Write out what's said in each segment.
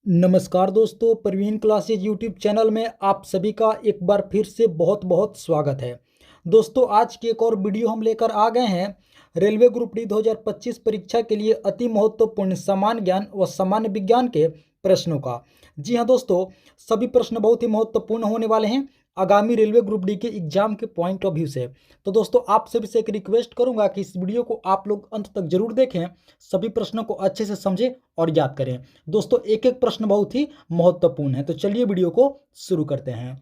नमस्कार दोस्तों, Praveen classes YouTube channel में आप सभी का एक बार फिर से बहुत बहुत स्वागत है। दोस्तों, आज की एक और वीडियो हम लेकर आ गए हैं रेलवे ग्रुप डी 2025 परीक्षा के लिए अति महत्वपूर्ण सामान्य ज्ञान व सामान्य विज्ञान के प्रश्नों का। जी हाँ दोस्तों, सभी प्रश्न बहुत ही महत्वपूर्ण होने वाले हैं आगामी रेलवे ग्रुप डी के एग्जाम के पॉइंट ऑफ व्यू से। तो दोस्तों, आप सभी से एक रिक्वेस्ट करूंगा कि इस वीडियो को आप लोग अंत तक जरूर देखें, सभी प्रश्नों को अच्छे से समझें और याद करें। दोस्तों, एक एक प्रश्न बहुत ही महत्वपूर्ण है, तो चलिए वीडियो को शुरू करते हैं।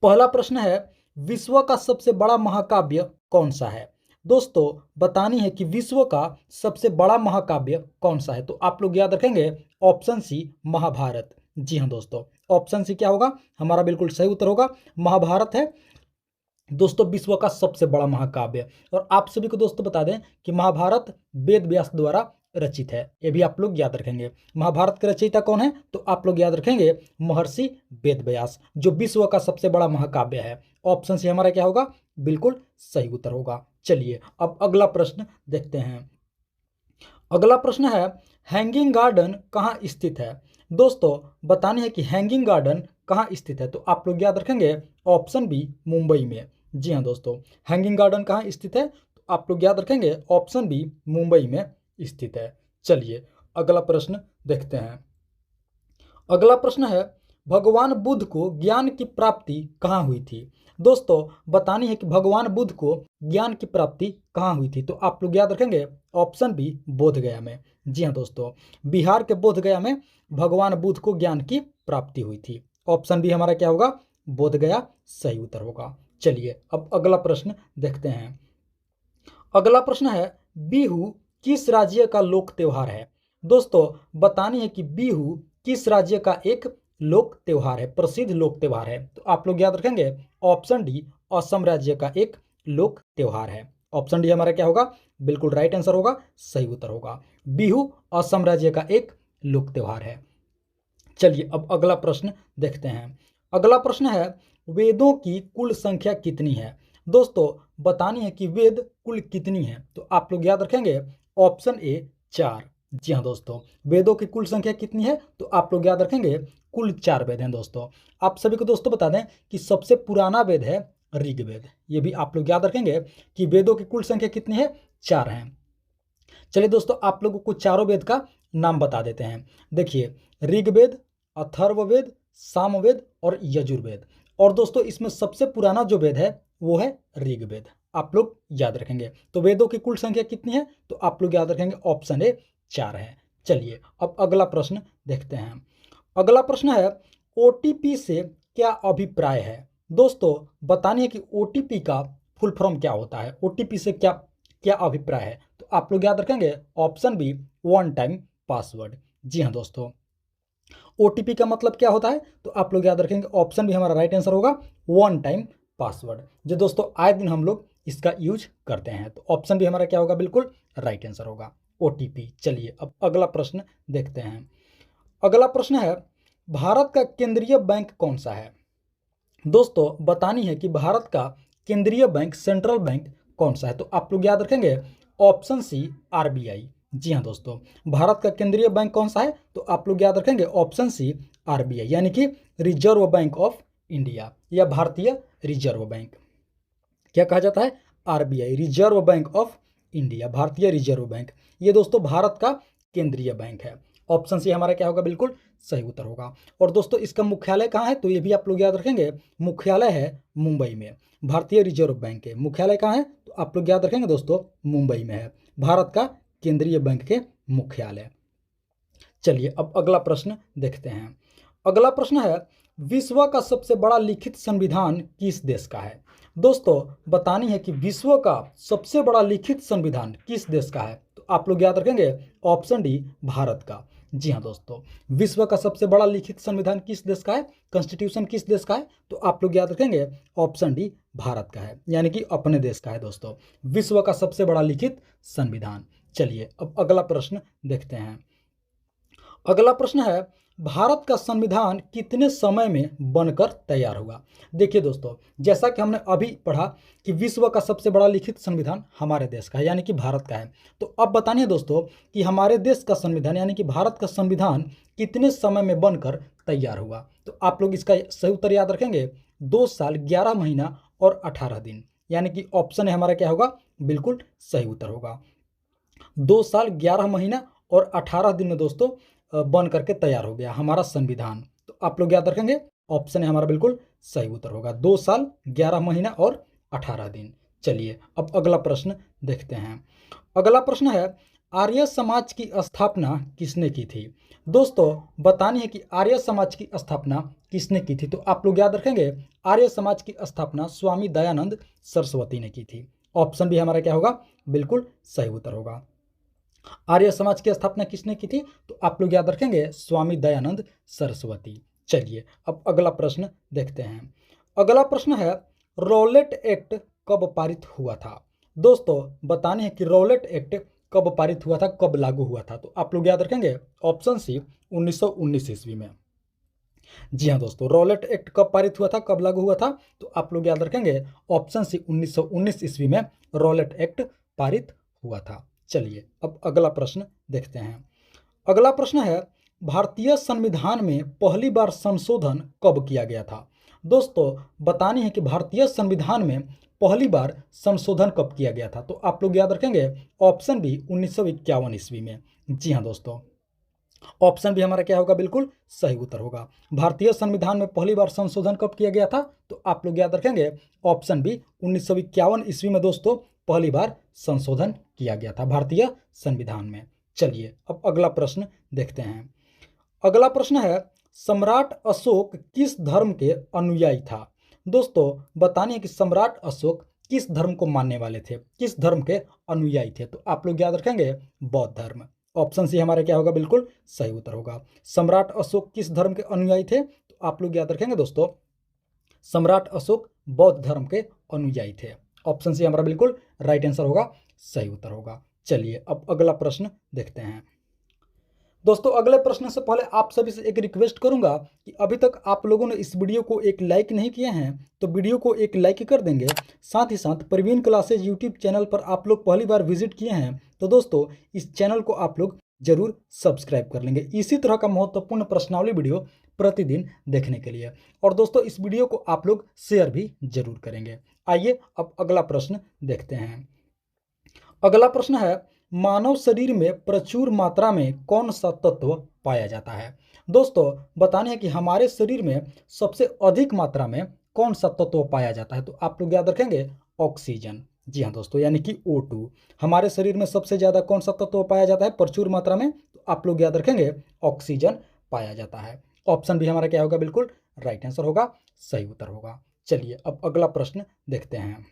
पहला प्रश्न है, विश्व का सबसे बड़ा महाकाव्य कौन सा है? दोस्तों, बतानी है कि विश्व का सबसे बड़ा महाकाव्य कौन सा है। तो आप लोग याद रखेंगे ऑप्शन सी, महाभारत। जी हाँ दोस्तों, ऑप्शन सी क्या होगा? हमारा बिल्कुल सही उत्तर होगा, महाभारत है दोस्तों विश्व का सबसे बड़ा महाकाव्य। और आप सभी को दोस्तों बता दें कि महाभारत वेद व्यास द्वारा रचित है, ये भी आप लोग याद रखेंगे। महाभारत के रचयिता कौन है? तो आप लोग याद रखेंगे महर्षि वेद व्यास, जो विश्व का सबसे बड़ा महाकाव्य है। ऑप्शन सी हमारा क्या होगा? बिल्कुल सही उत्तर होगा। चलिए अब अगला प्रश्न देखते हैं। अगला प्रश्न है, हैंगिंग गार्डन कहाँ स्थित है? दोस्तों, बतानी है कि हैंगिंग गार्डन कहाँ स्थित है। तो आप लोग याद रखेंगे ऑप्शन बी, मुंबई में। जी हाँ दोस्तों, हैंगिंग गार्डन कहाँ स्थित है? तो आप लोग याद रखेंगे ऑप्शन बी, मुंबई में स्थित है। चलिए अगला प्रश्न देखते हैं। अगला प्रश्न है, भगवान बुद्ध को ज्ञान की प्राप्ति कहाँ हुई थी? दोस्तों, बतानी है कि भगवान बुद्ध को ज्ञान की प्राप्ति कहाँ हुई थी। तो आप लोग याद रखेंगे ऑप्शन बी, बोधगया में। जी हाँ दोस्तों, बिहार के बोधगया में भगवान बुद्ध को ज्ञान की प्राप्ति हुई थी। ऑप्शन बी हमारा क्या होगा? बोधगया सही उत्तर होगा। चलिए अब अगला प्रश्न देखते हैं। अगला प्रश्न है, बिहू किस राज्य का लोक त्योहार है? दोस्तों, बतानी है कि बिहू किस राज्य का एक लोक त्योहार है, प्रसिद्ध लोक त्योहार है। तो आप लोग याद रखेंगे ऑप्शन डी, असम राज्य का एक लोक त्योहार है। ऑप्शन डी हमारा क्या होगा? बिल्कुल राइट आंसर होगा, सही उत्तर होगा। बिहू असम राज्य का एक लोक त्योहार है। चलिए अब अगला प्रश्न देखते हैं। अगला प्रश्न है, वेदों की कुल संख्या कितनी है? दोस्तों, बतानी है कि वेद कुल कितनी है। तो आप लोग याद रखेंगे ऑप्शन ए, 4। जी हाँ दोस्तों, वेदों की कुल संख्या कितनी है? तो आप लोग याद रखेंगे कुल 4 वेद हैं। दोस्तों, आप सभी को दोस्तों बता दें कि सबसे पुराना वेद है ऋग्वेद। ये भी आप लोग याद रखेंगे कि वेदों की कुल संख्या कितनी है? 4 हैं। चलिए दोस्तों, आप लोगों को चारों वेद का नाम बता देते हैं। देखिए, ऋग्वेद, अथर्ववेद, सामवेद और यजुर्वेद। और दोस्तों, इसमें सबसे पुराना जो वेद है वो है ऋग्वेद, आप लोग याद रखेंगे। तो वेदों की कुल संख्या कितनी है? तो आप लोग याद रखेंगे ऑप्शन ए, 4 है। चलिए अब अगला प्रश्न देखते हैं। अगला प्रश्न है, ओटीपी से क्या अभिप्राय है? दोस्तों, बतानी है कि ओटीपी का फुल फॉर्म क्या होता है, ओटीपी से क्या क्या अभिप्राय है। तो आप लोग याद रखेंगे option B, one time password. जी हाँ दोस्तों, ओटीपी का मतलब क्या होता है? तो आप लोग याद रखेंगे ऑप्शन भी हमारा राइट आंसर होगा, वन टाइम पासवर्ड, जो दोस्तों आए दिन हम लोग इसका यूज करते हैं। तो ऑप्शन भी हमारा क्या होगा? बिल्कुल राइट आंसर होगा, ओटीपी। चलिए अब अगला प्रश्न देखते हैं। अगला प्रश्न है, भारत का केंद्रीय बैंक कौन सा है? दोस्तों, बतानी है कि भारत का केंद्रीय बैंक, सेंट्रल बैंक कौन सा है। तो आप लोग याद रखेंगे ऑप्शन सी, आरबीआई। जी हाँ दोस्तों, भारत का केंद्रीय बैंक कौन सा है? तो आप लोग याद रखेंगे ऑप्शन सी, आरबीआई, यानी कि रिजर्व बैंक ऑफ इंडिया या भारतीय रिजर्व बैंक। क्या कहा जाता है? RBI, reserve bank of India, भारतीय रिजर्व बैंक। ये दोस्तों भारत का केंद्रीय बैंक है। ऑप्शन सी हमारा क्या होगा? बिल्कुल सही उत्तर होगा। और दोस्तों, इसका मुख्यालय कहाँ है? तो ये भी आप लोग याद रखेंगे, मुख्यालय है मुंबई में। भारतीय रिजर्व बैंक के मुख्यालय कहाँ है? तो आप लोग याद रखेंगे दोस्तों, मुंबई में है भारत का केंद्रीय बैंक के मुख्यालय। चलिए अब अगला प्रश्न देखते हैं। अगला प्रश्न है, विश्व का सबसे बड़ा लिखित संविधान किस देश का है? दोस्तों, बतानी है कि विश्व का सबसे बड़ा लिखित संविधान किस देश का है? तो आप लोग याद रखेंगे ऑप्शन डी, भारत का। जी हाँ दोस्तों, विश्व का सबसे बड़ा लिखित संविधान किस देश का है, कॉन्स्टिट्यूशन किस देश का है? तो आप लोग याद रखेंगे ऑप्शन डी, भारत का है, यानी कि अपने देश का है दोस्तों, विश्व का सबसे बड़ा लिखित संविधान। चलिए अब अगला प्रश्न देखते हैं। अगला प्रश्न है, भारत का संविधान कितने समय में बनकर तैयार हुआ? देखिए दोस्तों, जैसा कि हमने अभी पढ़ा कि विश्व का सबसे बड़ा लिखित संविधान हमारे देश का है, यानी कि भारत का है। तो अब बतानिए दोस्तों कि हमारे देश का संविधान यानी कि भारत का संविधान कितने समय में बनकर तैयार हुआ? तो आप लोग इसका सही उत्तर याद रखेंगे, 2 साल 11 महीना और 18 दिन, यानी कि ऑप्शन है हमारा क्या होगा? बिल्कुल सही उत्तर होगा। 2 साल 11 महीना और 18 दिन में दोस्तों बन करके तैयार हो गया हमारा संविधान। तो आप लोग याद रखेंगे, ऑप्शन है हमारा बिल्कुल सही उत्तर होगा, 2 साल 11 महीना और 18 दिन। चलिए अब अगला प्रश्न देखते हैं। अगला प्रश्न है, आर्य समाज की स्थापना किसने की थी? दोस्तों बतानी है कि आर्य समाज की स्थापना किसने की थी? तो आप लोग याद रखेंगे, आर्य समाज की स्थापना स्वामी दयानंद सरस्वती ने की थी। ऑप्शन भी हमारा क्या होगा? बिल्कुल सही उत्तर होगा। आर्य समाज की स्थापना किसने की थी? तो आप लोग याद रखेंगे, स्वामी दयानंद सरस्वती। चलिए अब अगला प्रश्न देखते हैं। अगला प्रश्न है, रॉलेट एक्ट कब पारित हुआ था? दोस्तों बताने हैं कि रॉलेट एक्ट कब पारित हुआ था, कब लागू हुआ था? तो आप लोग याद रखेंगे, ऑप्शन सी 1919 ईस्वी में। जी हाँ दोस्तों, रॉलेट एक्ट कब पारित हुआ था, कब लागू हुआ था? तो आप लोग याद रखेंगे, ऑप्शन सी 1919 ईस्वी में रॉलेट एक्ट पारित हुआ था। चलिए अब अगला प्रश्न देखते हैं। अगला प्रश्न है, भारतीय संविधान में पहली बार संशोधन कब किया गया था? दोस्तों बतानी है कि भारतीय संविधान में पहली बार संशोधन कब किया गया था? तो आप लोग याद रखेंगे, ऑप्शन बी 1951 ईस्वी में। जी हाँ दोस्तों, ऑप्शन भी हमारा क्या होगा? बिल्कुल सही उत्तर होगा। भारतीय संविधान में पहली बार संशोधन कब किया गया था? तो आप लोग याद रखेंगे, ऑप्शन बी 1951 ईस्वी में दोस्तों पहली बार संशोधन किया गया था भारतीय संविधान में। चलिए अब अगला प्रश्न देखते हैं। अगला प्रश्न है, सम्राट अशोक किस धर्म के अनुयायी था? दोस्तों बतानिए कि सम्राट अशोक किस धर्म को मानने वाले थे, किस धर्म के अनुयायी थे? तो आप लोग याद रखेंगे, बौद्ध धर्म। ऑप्शन सी हमारा क्या होगा? बिल्कुल सही उत्तर होगा। सम्राट अशोक किस धर्म के अनुयायी थे? तो आप लोग याद रखेंगे दोस्तों, सम्राट अशोक बौद्ध धर्म के अनुयायी थे। ऑप्शन सी हमारा बिल्कुल राइट आंसर होगा, सही उत्तर होगा। चलिए अब अगला प्रश्न देखते हैं। दोस्तों अगले प्रश्न से पहले आप सभी से एक रिक्वेस्ट करूंगा कि अभी तक आप लोगों ने इस वीडियो को एक लाइक नहीं किए हैं तो वीडियो को एक लाइक कर देंगे। साथ ही साथ प्रवीण क्लासेज यूट्यूब चैनल पर आप लोग पहली बार विजिट किए हैं तो दोस्तों इस चैनल को आप लोग जरूर सब्सक्राइब कर लेंगे, इसी तरह का महत्वपूर्ण प्रश्नावली वीडियो प्रतिदिन देखने के लिए। और दोस्तों इस वीडियो को आप लोग शेयर भी जरूर करेंगे। आइए अब अगला प्रश्न देखते हैं। अगला प्रश्न है, मानव शरीर में प्रचुर मात्रा में कौन सा तत्व पाया जाता है? दोस्तों बताने हैं कि हमारे शरीर में सबसे अधिक मात्रा में कौन सा तत्व पाया जाता है? तो आप लोग याद रखेंगे, ऑक्सीजन। जी हाँ दोस्तों, यानी कि O2। हमारे शरीर में सबसे ज़्यादा कौन सा तत्व पाया जाता है प्रचुर मात्रा में? तो आप लोग याद रखेंगे, ऑक्सीजन पाया जाता है। ऑप्शन भी हमारा क्या होगा? बिल्कुल राइट आंसर होगा, सही उत्तर होगा। चलिए अब अगला प्रश्न देखते हैं।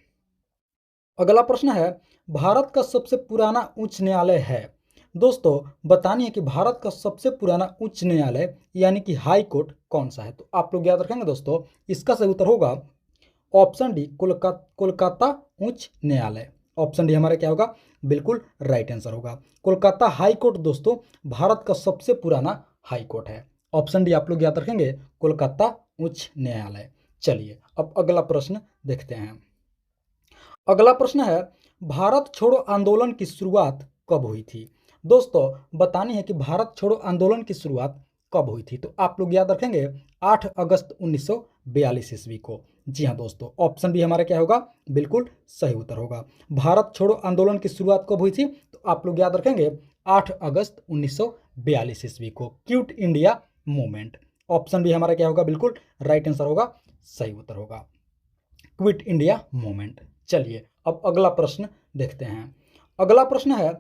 अगला प्रश्न है, भारत का सबसे पुराना उच्च न्यायालय है? दोस्तों बतानिए कि भारत का सबसे पुराना उच्च न्यायालय यानी कि हाई कोर्ट कौन सा है? तो आप लोग याद रखेंगे दोस्तों, इसका सही उत्तर होगा ऑप्शन डी, कोलकाता उच्च न्यायालय। ऑप्शन डी हमारा क्या होगा? बिल्कुल राइट आंसर होगा। कोलकाता हाई कोर्ट दोस्तों भारत का सबसे पुराना हाई कोर्ट है। ऑप्शन डी आप लोग याद रखेंगे, कोलकाता उच्च न्यायालय। चलिए अब अगला प्रश्न देखते हैं। अगला प्रश्न है, भारत छोड़ो आंदोलन की शुरुआत कब हुई थी? दोस्तों बतानी है कि भारत छोड़ो आंदोलन की शुरुआत कब हुई थी? तो आप लोग याद रखेंगे, 8 अगस्त 1942 ईस्वी को। जी हाँ दोस्तों, ऑप्शन भी हमारा क्या होगा? बिल्कुल सही उत्तर होगा। भारत छोड़ो आंदोलन की शुरुआत कब हुई थी? तो आप लोग याद रखेंगे, 8 अगस्त 1942 ईस्वी को, क्विट इंडिया मूवमेंट। ऑप्शन भी हमारा क्या होगा? बिल्कुल राइट आंसर होगा, सही उत्तर होगा, क्विट इंडिया मूवमेंट। चलिए अब अगला प्रश्न देखते हैं। अगला प्रश्न है,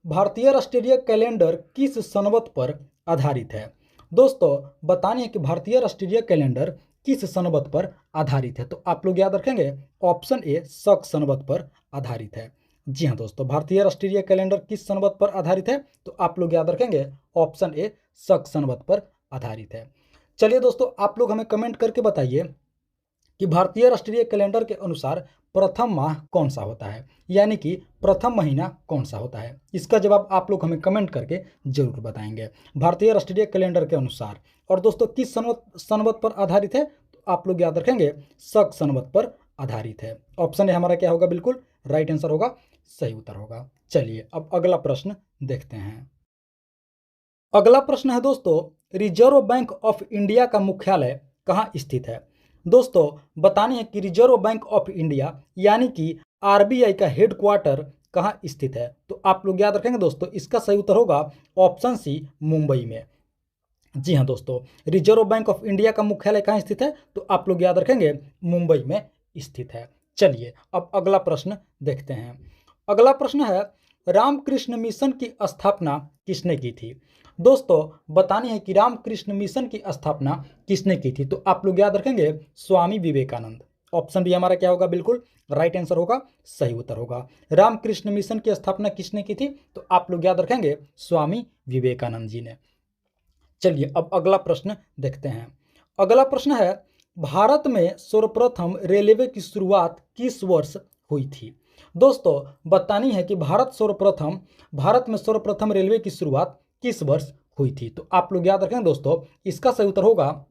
भारतीय राष्ट्रीय कैलेंडर किस सनबत पर आधारित है? दोस्तों बतानिए कि भारतीय राष्ट्रीय कैलेंडर किस सनबत पर आधारित है? तो आप लोग याद रखेंगे, ऑप्शन ए शक सनबत पर आधारित है। जी हाँ दोस्तों, भारतीय राष्ट्रीय कैलेंडर किस सनबत पर आधारित है? तो आप लोग याद रखेंगे, ऑप्शन ए शक सनबत पर आधारित है। चलिए दोस्तों आप लोग हमें कमेंट करके बताइए कि भारतीय राष्ट्रीय कैलेंडर के अनुसार प्रथम माह कौन सा होता है, यानी कि प्रथम महीना कौन सा होता है। इसका जवाब आप लोग हमें कमेंट करके जरूर बताएंगे। भारतीय राष्ट्रीय कैलेंडर के अनुसार। और दोस्तों किस संवत पर आधारित है, तो आप लोग याद रखेंगे शक संवत पर आधारित है। ऑप्शन ए हमारा क्या होगा, बिल्कुल राइट आंसर होगा, सही उत्तर होगा। चलिए अब अगला प्रश्न देखते हैं। अगला प्रश्न है दोस्तों, रिजर्व बैंक ऑफ इंडिया का मुख्यालय कहाँ स्थित है। दोस्तों बतानी है कि रिजर्व बैंक ऑफ इंडिया यानी कि आरबीआई का हेडक्वार्टर कहाँ स्थित है। तो आप लोग याद रखेंगे दोस्तों, इसका सही उत्तर होगा ऑप्शन सी, मुंबई में। जी हाँ दोस्तों, रिजर्व बैंक ऑफ इंडिया का मुख्यालय कहाँ स्थित है, तो आप लोग याद रखेंगे मुंबई में स्थित है। चलिए अब अगला प्रश्न देखते हैं। अगला प्रश्न है, रामकृष्ण मिशन की स्थापना किसने की थी। दोस्तों बतानी है कि रामकृष्ण मिशन की स्थापना किसने की थी, तो आप लोग याद रखेंगे स्वामी विवेकानंद। ऑप्शन बी हमारा क्या होगा, बिल्कुल राइट आंसर होगा, सही उत्तर होगा। रामकृष्ण मिशन की स्थापना किसने की थी, तो आप लोग याद रखेंगे स्वामी विवेकानंद जी ने। चलिए अब अगला प्रश्न देखते हैं। अगला प्रश्न है, भारत में सर्वप्रथम रेलवे की शुरुआत किस वर्ष हुई थी। दोस्तों बतानी है कि भारत में सर्वप्रथम रेलवे की शुरुआत किस वर्ष हुई थी, तो आप लोग याद रखें दोस्तों, इसका सही उत्तर होगा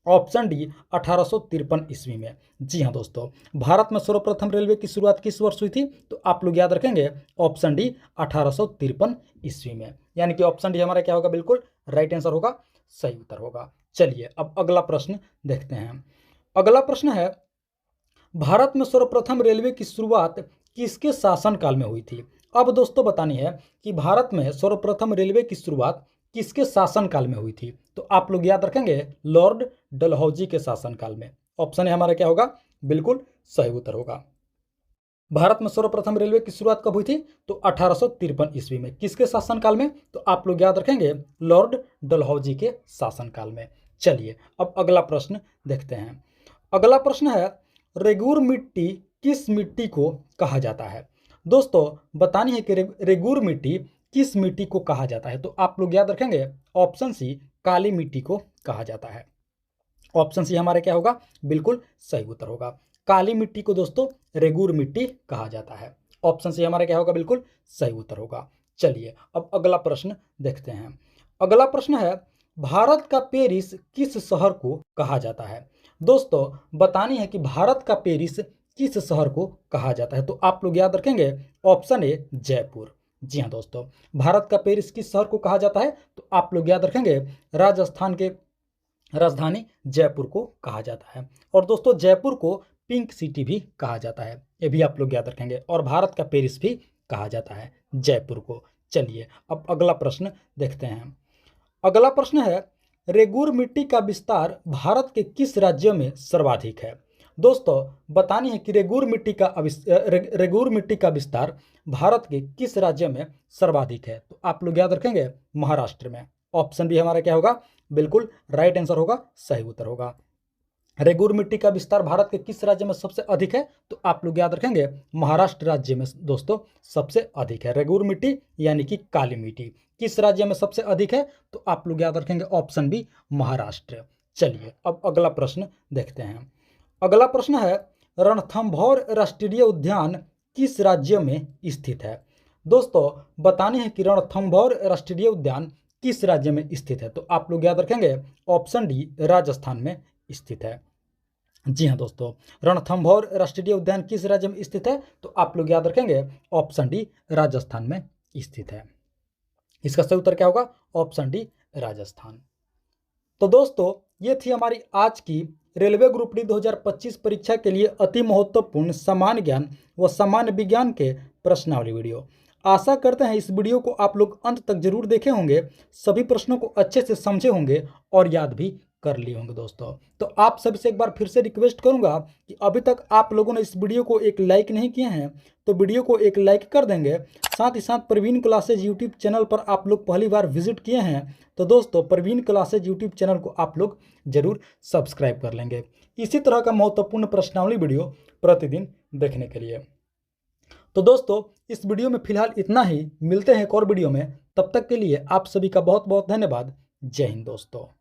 ऑप्शन डी 1853 ईस्वी में। जी हाँ दोस्तों, भारत में सर्वप्रथम रेलवे की शुरुआत किस वर्ष हुई थी, तो आप लोग याद रखेंगे ऑप्शन डी 1853 ईस्वी में, यानी कि ऑप्शन डी हमारा क्या होगा, बिल्कुल राइट आंसर होगा, सही उत्तर होगा। चलिए अब अगला प्रश्न देखते हैं। अगला प्रश्न है, भारत में सर्वप्रथम रेलवे की शुरुआत किसके शासनकाल में हुई थी। अब दोस्तों बतानी है कि भारत में सर्वप्रथम रेलवे की शुरुआत किसके शासनकाल में हुई थी, तो आप लोग याद रखेंगे लॉर्ड डलहौजी के शासनकाल में। ऑप्शन है हमारा क्या होगा, बिल्कुल सही उत्तर होगा। भारत में सर्वप्रथम रेलवे की शुरुआत कब हुई थी, तो 1853 ईस्वी में। किसके शासनकाल में, तो आप लोग याद रखेंगे लॉर्ड डलहौजी के शासनकाल में। चलिए अब अगला प्रश्न देखते हैं। अगला प्रश्न है, रेगूर मिट्टी किस मिट्टी को कहा जाता है। दोस्तों बतानी है कि रेगूर मिट्टी किस मिट्टी को कहा जाता है, तो आप लोग याद रखेंगे ऑप्शन सी, काली मिट्टी को कहा जाता है। ऑप्शन सी हमारे क्या होगा, बिल्कुल सही उत्तर होगा। काली मिट्टी को दोस्तों रेगूर मिट्टी कहा जाता है। ऑप्शन सी हमारा क्या होगा, बिल्कुल सही उत्तर होगा। चलिए अब अगला प्रश्न देखते हैं। अगला प्रश्न है, भारत का पेरिस किस शहर को कहा जाता है। दोस्तों बतानी है कि भारत का पेरिस किस शहर को कहा जाता है, तो आप लोग याद रखेंगे ऑप्शन ए, जयपुर। जी हाँ दोस्तों, भारत का पेरिस किस शहर को कहा जाता है, तो आप लोग याद रखेंगे राजस्थान के राजधानी जयपुर को कहा जाता है। और दोस्तों जयपुर को पिंक सिटी भी कहा जाता है, ये भी आप लोग याद रखेंगे। और भारत का पेरिस भी कहा जाता है जयपुर को। चलिए अब अगला प्रश्न देखते हैं। अगला प्रश्न है, रेगूर मिट्टी का विस्तार भारत के किस राज्य में सर्वाधिक है। दोस्तों बतानी है कि रेगूर मिट्टी का विस्तार भारत के किस राज्य में सर्वाधिक है, तो आप लोग याद रखेंगे महाराष्ट्र में। ऑप्शन भी हमारा क्या होगा, बिल्कुल राइट आंसर होगा, सही उत्तर होगा। रेगूर मिट्टी का विस्तार भारत के किस राज्य में सबसे अधिक है, तो आप लोग याद रखेंगे महाराष्ट्र राज्य में दोस्तों सबसे अधिक है रेगूर मिट्टी, यानी कि काली मिट्टी किस राज्य में सबसे अधिक है, तो आप लोग याद रखेंगे ऑप्शन बी, महाराष्ट्र। चलिए अब अगला प्रश्न देखते हैं। अगला प्रश्न है, रणथंभौर राष्ट्रीय उद्यान किस राज्य में स्थित है। दोस्तों बतानी है कि रणथंभौर राष्ट्रीय उद्यान किस राज्य में स्थित है, तो आप लोग याद रखेंगे ऑप्शन डी, राजस्थान में स्थित है। जी हाँ दोस्तों, रणथंभौर राष्ट्रीय उद्यान किस राज्य में स्थित है, तो आप लोग याद रखेंगे ऑप्शन डी, राजस्थान में स्थित है। इसका सही उत्तर क्या होगा, ऑप्शन डी, राजस्थान। तो दोस्तों ये थी हमारी आज की रेलवे ग्रुप डी 2025 परीक्षा के लिए अति महत्वपूर्ण सामान्य ज्ञान व सामान्य विज्ञान के प्रश्नावली वीडियो। आशा करते हैं इस वीडियो को आप लोग अंत तक जरूर देखे होंगे, सभी प्रश्नों को अच्छे से समझे होंगे और याद भी कर लिए होंगे दोस्तों। तो आप सभी से एक बार फिर से रिक्वेस्ट करूंगा कि अभी तक आप लोगों ने इस वीडियो को एक लाइक नहीं किए हैं तो वीडियो को एक लाइक कर देंगे। साथ ही साथ प्रवीण क्लासेज यूट्यूब चैनल पर आप लोग पहली बार विजिट किए हैं तो दोस्तों प्रवीण क्लासेज यूट्यूब चैनल को आप लोग जरूर सब्सक्राइब कर लेंगे इसी तरह का महत्वपूर्ण प्रश्नावली वीडियो प्रतिदिन देखने के लिए। तो दोस्तों इस वीडियो में फिलहाल इतना ही, मिलते हैं एक और वीडियो में, तब तक के लिए आप सभी का बहुत बहुत धन्यवाद। जय हिंद दोस्तों।